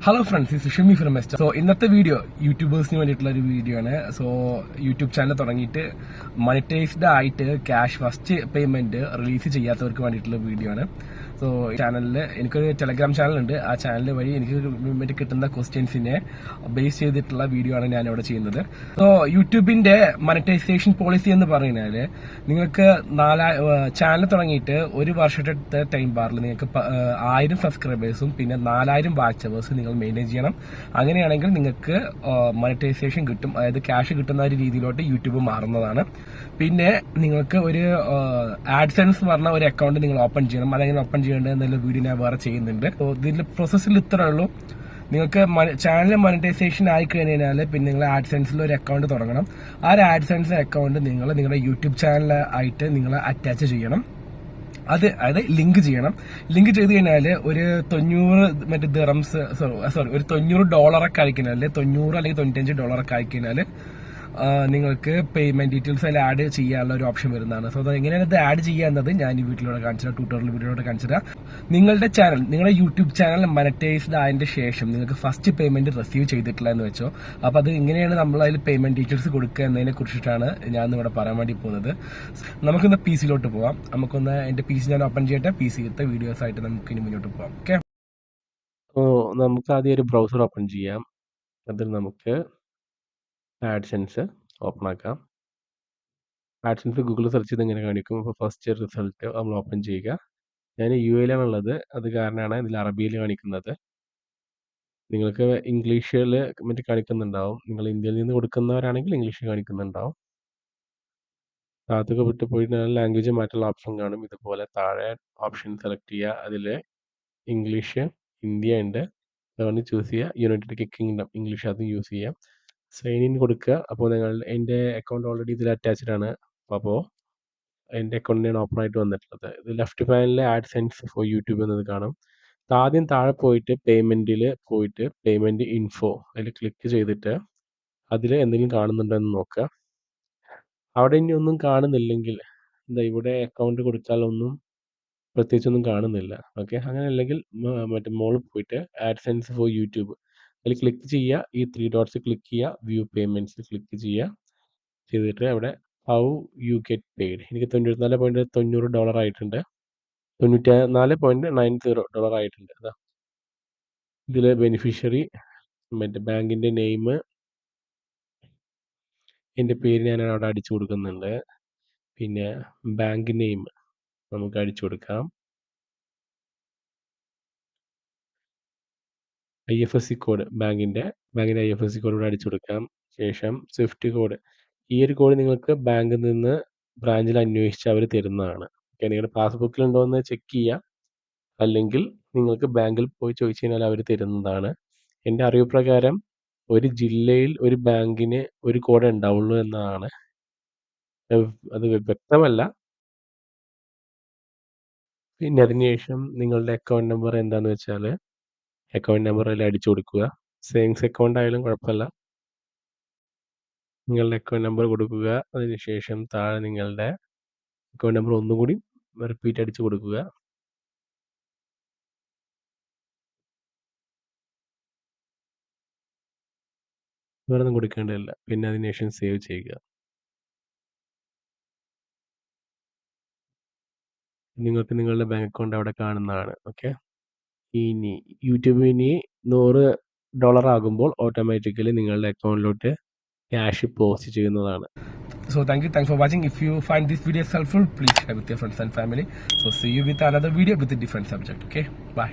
Hello friends, ഇത് Shimi from ester. So ഇന്നത്തെ video യൂട്യൂബേഴ്സിന് വേണ്ടിയിട്ടുള്ള ഒരു വീഡിയോ ആണ്. സോ യൂട്യൂബ് ചാനൽ തുടങ്ങിയിട്ട് മോണിറ്റൈസ്ഡ് ആയിട്ട് ക്യാഷ് ഫസ്റ്റ് പേയ്മെന്റ് റിലീസ് ചെയ്യാത്തവർക്ക് വേണ്ടിയിട്ടുള്ള വീഡിയോ ആണ്. സോ ചാനലിൽ എനിക്കൊരു ടെലഗ്രാം ചാനലുണ്ട്. ആ ചാനൽ വഴി എനിക്ക് കിട്ടുന്ന ക്വസ്റ്റ്യൻസിനെ ബേസ് ചെയ്തിട്ടുള്ള വീഡിയോ ആണ് ഞാൻ ഇവിടെ ചെയ്യുന്നത്. സോ യൂട്യൂബിന്റെ മോണിറ്റൈസേഷൻ പോളിസി എന്ന് പറയുന്നത് നിങ്ങൾക്ക് ചാനൽ തുടങ്ങിയിട്ട് ഒരു വർഷത്തെ ടൈം ബാറിൽ നിങ്ങൾക്ക് 1000 സബ്സ്ക്രൈബേഴ്സും പിന്നെ 4000 വാച്ച് അവേഴ്സും നിങ്ങൾ മെയിൻറ്റെയിൻ ചെയ്യണം. അങ്ങനെയാണെങ്കിൽ നിങ്ങൾക്ക് മോണിറ്റൈസേഷൻ കിട്ടും, അതായത് ക്യാഷ് കിട്ടുന്ന ഒരു രീതിയിലോട്ട് യൂട്യൂബ് മാറുന്നതാണ്. പിന്നെ നിങ്ങൾക്ക് ഒരു ആഡ്സെൻസ് പറഞ്ഞ ഒരു അക്കൗണ്ട് നിങ്ങൾ ഓപ്പൺ ചെയ്യണം. അതെങ്ങനെ ഓപ്പൺ ചെയ്യേണ്ടത് എന്നുള്ള വീഡിയോ ഞാൻ വേറെ ചെയ്യുന്നുണ്ട്. ഇതിന്റെ പ്രോസസ്സിൽ ഇത്രേ ഉള്ളൂ. നിങ്ങൾക്ക് ചാനൽ മോണിറ്റൈസേഷൻ ആയി കഴിഞ്ഞാൽ പിന്നെ നിങ്ങൾ ആഡ്സെൻസിൽ ഒരു അക്കൗണ്ട് തുടങ്ങണം. ആ ഒരു ആഡ്സെൻസ് അക്കൗണ്ട് നിങ്ങൾ നിങ്ങളുടെ യൂട്യൂബ് ചാനൽ ആയിട്ട് നിങ്ങൾ അറ്റാച്ച് ചെയ്യണം. അതായത് ലിങ്ക് ചെയ്യണം. ലിങ്ക് ചെയ്ത് കഴിഞ്ഞാൽ ഒരു 90 ദിറംസ് ഒരു $90 അയക്കഴിഞ്ഞാൽ 90 അല്ലെങ്കിൽ $95 അയക്കഴിഞ്ഞാൽ നിങ്ങൾക്ക് പേയ്മെന്റ് ഡീറ്റെയിൽസ് അതിൽ ആഡ് ചെയ്യാനുള്ള ഒരു ഓപ്ഷൻ വരുന്നതാണ്. സോ അത് എങ്ങനെയാണ് ഇത് ആഡ് ചെയ്യാന്നത് ഞാൻ ഈ വീട്ടിലൂടെ കാണിച്ചിട്ട് ട്യൂട്ടോറിയൽ വീഡിയോയിലൂടെ കാണിച്ചിട്ട് നിങ്ങളുടെ യൂട്യൂബ് ചാനൽ മോണിറ്റൈസ്ഡ് ആയതിന്റെ ശേഷം നിങ്ങൾക്ക് ഫസ്റ്റ് പേയ്മെന്റ് റിസീവ് ചെയ്തിട്ടില്ല എന്ന് വെച്ചോ. അപ്പൊ അത് എങ്ങനെയാണ് നമ്മൾ അതിൽ പേയ്മെന്റ് ഡീറ്റെയിൽസ് കൊടുക്കുക എന്നതിനെ കുറിച്ചിട്ടാണ് ഞാൻ ഇവിടെ പറയാൻ വേണ്ടി പോകുന്നത്. നമുക്കൊന്ന് പി സിയിലോട്ട് പോവാം. നമുക്കൊന്ന് എന്റെ പി സി ഞാൻ ഓപ്പൺ ചെയ്യട്ടെ. പി സിയിലത്തെ വീഡിയോസ് ആയിട്ട് നമുക്ക് ഇനി മുന്നോട്ട് പോവാം. ഓക്കെ, നമുക്ക് ആദ്യം ഒരു ബ്രൗസർ ഓപ്പൺ ചെയ്യാം. അതിൽ നമുക്ക് ആഡ്സെൻസ് ഓപ്പൺ ആക്കാം. ആഡ്സെൻസ് ഗൂഗിളിൽ സെർച്ച് ചെയ്ത് ഇങ്ങനെ കാണിക്കും. അപ്പോൾ ഫസ്റ്റ് റിസൾട്ട് നമ്മൾ ഓപ്പൺ ചെയ്യുക. ഞാൻ യു എയിലാണുള്ളത്, അത് കാരണമാണ് ഇതിൽ അറബിയിൽ കാണിക്കുന്നത്. നിങ്ങൾക്ക് ഇംഗ്ലീഷിൽ മറ്റു കാണിക്കുന്നുണ്ടാവും. നിങ്ങൾ ഇന്ത്യയിൽ നിന്ന് കൊടുക്കുന്നവരാണെങ്കിൽ ഇംഗ്ലീഷിൽ കാണിക്കുന്നുണ്ടാവും. താഴത്തൊക്കെ വിട്ട് പോയി ലാംഗ്വേജ് മാറ്റുള്ള ഓപ്ഷൻ കാണും. ഇതുപോലെ താഴെ ഓപ്ഷൻ സെലക്ട് ചെയ്യുക. അതിൽ ഇംഗ്ലീഷ്, ഇന്ത്യ ഉണ്ട്, അതുകൊണ്ട് ചൂസ് ചെയ്യുക. യുണൈറ്റഡ് കിങ്ഡം ഇംഗ്ലീഷ് അതും യൂസ് ചെയ്യാം. സൈൻ ഇൻ കൊടുക്കുക. അപ്പോൾ എൻ്റെ അക്കൗണ്ട് ഓൾറെഡി ഇതിൽ അറ്റാച്ച്ഡ് ആണ്. അപ്പോൾ എൻ്റെ അക്കൗണ്ടിനാണ് ഓപ്പൺ ആയിട്ട് വന്നിട്ടുള്ളത്. ഇത് ലെഫ്റ്റ് പാനലിൽ ആഡ്സെൻസ് ഫോർ യൂട്യൂബ് എന്നത് കാണും. ആദ്യം താഴെ പോയിട്ട് പേയ്മെന്റിൽ പോയിട്ട് പേയ്മെന്റ് ഇൻഫോ അതിൽ ക്ലിക്ക് ചെയ്തിട്ട് അതിൽ എന്തെങ്കിലും കാണുന്നുണ്ടോ എന്ന് നോക്കുക. അവിടെ ഇനി ഒന്നും കാണുന്നില്ലെങ്കിൽ ഇവിടെ അക്കൗണ്ട് കൊടുത്താൽ ഒന്നും പ്രത്യേകിച്ചൊന്നും കാണുന്നില്ല. ഓക്കെ, അങ്ങനെ അല്ലെങ്കിൽ മറ്റേ മോളിൽ പോയിട്ട് ആഡ്സെൻസ് ഫോർ യൂട്യൂബ് അതിൽ ക്ലിക്ക് ചെയ്യുക. ഈ 3 ഡോട്ട്സ് ക്ലിക്ക് ചെയ്യുക. വ്യൂ പേയ്മെന്റ്സ് ക്ലിക്ക് ചെയ്യുക. ചെയ്തിട്ട് അവിടെ ഹൗ യു ഗെറ്റ് പെയ്ഡ് എനിക്ക് $94.90 ആയിട്ടുണ്ട്. $94.90 ആയിട്ടുണ്ട്. അതാ ഇതിൽ ബെനിഫിഷ്യറി മറ്റേ ബാങ്കിന്റെ നെയിം, എൻ്റെ പേര് ഞാൻ അവിടെ അടിച്ചു കൊടുക്കുന്നുണ്ട്. പിന്നെ ബാങ്ക് നെയിം നമുക്ക് അടിച്ചു കൊടുക്കാം. IFSC കോഡ് ബാങ്കിന്റെ IFSC കോഡ് ഇവിടെ അടിച്ചു കൊടുക്കാം. ശേഷം സ്വിഫ്റ്റ് കോഡ്. ഈ ഒരു കോഡ് നിങ്ങൾക്ക് ബാങ്കിൽ നിന്ന് ബ്രാഞ്ചിൽ അന്വേഷിച്ച് അവർ തരുന്നതാണ്. ഓക്കെ, നിങ്ങളുടെ പാസ്ബുക്കിൽ ഉണ്ടോ എന്ന് ചെക്ക് ചെയ്യുക. അല്ലെങ്കിൽ നിങ്ങൾക്ക് ബാങ്കിൽ പോയി ചോദിച്ചു കഴിഞ്ഞാൽ അവർ തരുന്നതാണ്. എൻ്റെ അറിവ് പ്രകാരം ഒരു ജില്ലയിൽ ഒരു ബാങ്കിന് ഒരു കോഡ് ഉണ്ടാവുള്ളൂ എന്നതാണ്. അത് വ്യക്തമല്ല. പിന്നെ അതിനുശേഷം നിങ്ങളുടെ അക്കൗണ്ട് നമ്പർ എന്താണെന്ന് വെച്ചാൽ അക്കൗണ്ട് നമ്പർ അതിൽ അടിച്ചു കൊടുക്കുക. സേവിങ്സ് അക്കൗണ്ട് ആയാലും കുഴപ്പമില്ല. നിങ്ങളുടെ അക്കൗണ്ട് നമ്പർ കൊടുക്കുക. അതിനുശേഷം താഴെ നിങ്ങളുടെ അക്കൗണ്ട് നമ്പർ ഒന്നുകൂടി റിപ്പീറ്റ് അടിച്ചു കൊടുക്കുക. വേറെ ഒന്നും കൊടുക്കേണ്ടതില്ല. പിന്നെ അതിനുശേഷം സേവ് ചെയ്യുക. നിങ്ങൾക്ക് നിങ്ങളുടെ ബാങ്ക് അക്കൗണ്ട് അവിടെ കാണുന്നതാണ്. ഓക്കെ, ഇനി യൂട്യൂബിന് $100 ആകുമ്പോൾ ഓട്ടോമാറ്റിക്കലി നിങ്ങളുടെ അക്കൗണ്ടിലോട്ട് ക്യാഷ് പോസ്റ്റ് ചെയ്യുന്നതാണ്. So thanks for watching. If you find this video helpful, please share with your friends and family. So see you with another video with a different subject. Okay, bye.